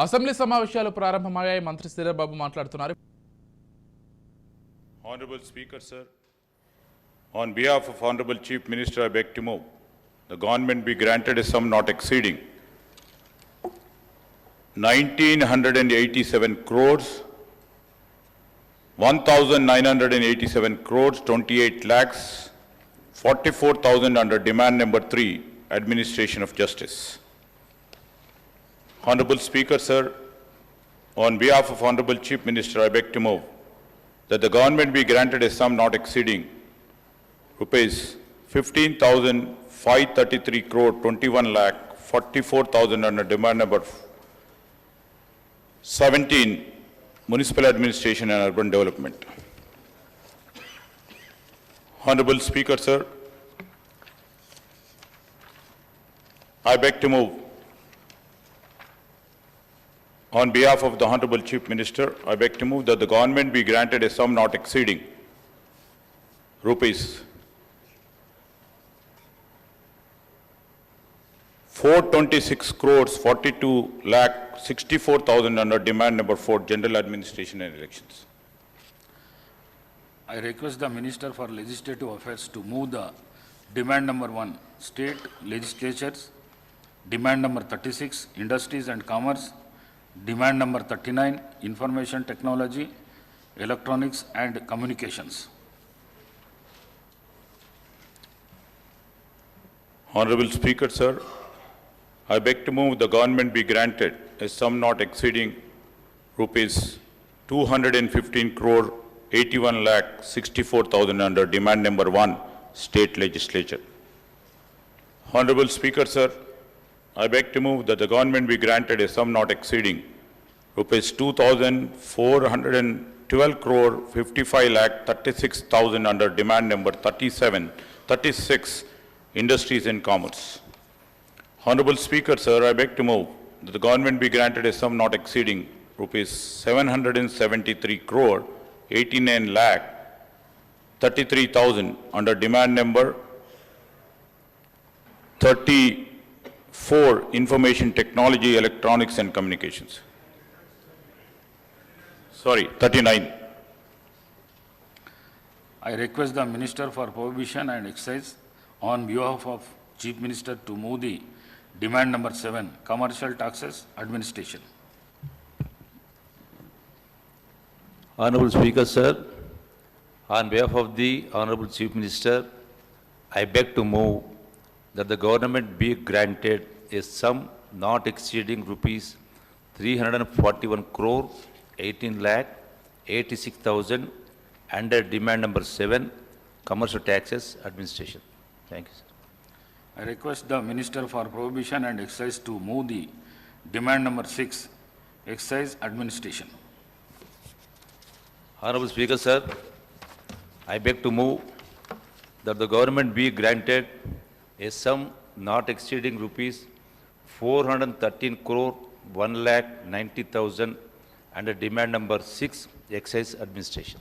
Assembly సమావేశాలు ప్రారంభమయ్యాయి. మంత్రి శ్రీధర్ బాబు మాట్లాడుతున్నారు. Honorable Speaker, sir, on behalf of Honorable Chief Minister, I beg to move the government be granted a sum not exceeding 1987 crores 1987 crores 28 lakhs 44,000 under demand number 3, Administration of Justice. Honorable Speaker, sir, on behalf of Honorable Chief Minister, I beg to move that the government be granted a sum not exceeding rupees 15,533 crore 21 lakh 44,000 under demand number 17, Municipal Administration and Urban Development. Honorable Speaker, sir, I beg to move on behalf of the Honorable Chief Minister, I beg to move that the government be granted a sum not exceeding rupees 426 crores 42 lakh 64,000 under demand number 4, General Administration and Elections. I request the Minister for Legislative Affairs to move the demand number 1, State Legislatures, demand number 36, Industries and Commerce, demand number 39, Information Technology, Electronics and Communications. Honorable Speaker, sir, I beg to move the government be granted a sum not exceeding rupees 215 crore 81 lakh 64,000 under demand number 1, State Legislature. Honorable Speaker, sir, I beg to move that the government be granted a sum not exceeding rupees 2,412 crore 55 lakh 36,000 under demand number 36, Industries and Commerce. Honorable Speaker, sir, I beg to move that the government be granted a sum not exceeding rupees 773 crore 89 lakh 33,000 under demand number 34, Information Technology, Electronics and Communications. 39. I request the Minister for Prohibition and Excise on behalf of Chief Minister to move the demand number 7, Commercial Taxes Administration. Honorable Speaker, sir, on behalf of the Honorable Chief Minister, I beg to move that the government be granted a sum not exceeding rupees 341 crore 18 lakh 86,000 under demand number 7, Commercial Taxes Administration. Thank you, sir. I request the Minister for Prohibition and Excise to move the demand number 6, Excise Administration. Honorable Speaker, sir, I beg to move that the government be granted a sum not exceeding rupees 413 crore 1 lakh 90,000 under demand number 6, Excise Administration.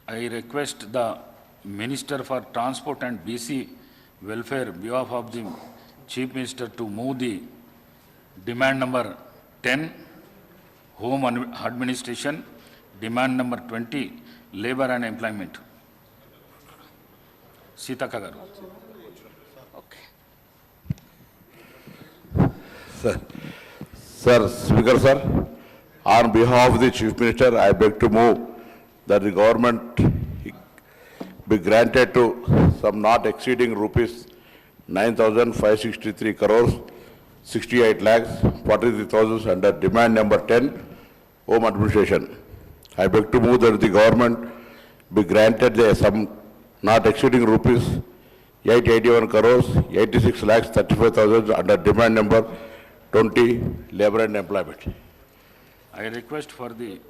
I request the Minister for Transport and BC Welfare behalf of the Chief Minister to move the demand number 10, Home Administration, demand number 20, Labor and Employment. Sitaka garu. Okay. Sir, Speaker, sir, on behalf of the Chief Minister, I beg to move that the government be granted to sum not exceeding rupees 9,563 crores 68 lakhs 43,000 under demand number 10, Home Administration. I beg to move that the government be granted a sum not exceeding rupees 881 crores 86 lakhs 35,000 under demand number 20, Labor and Employment. I request for the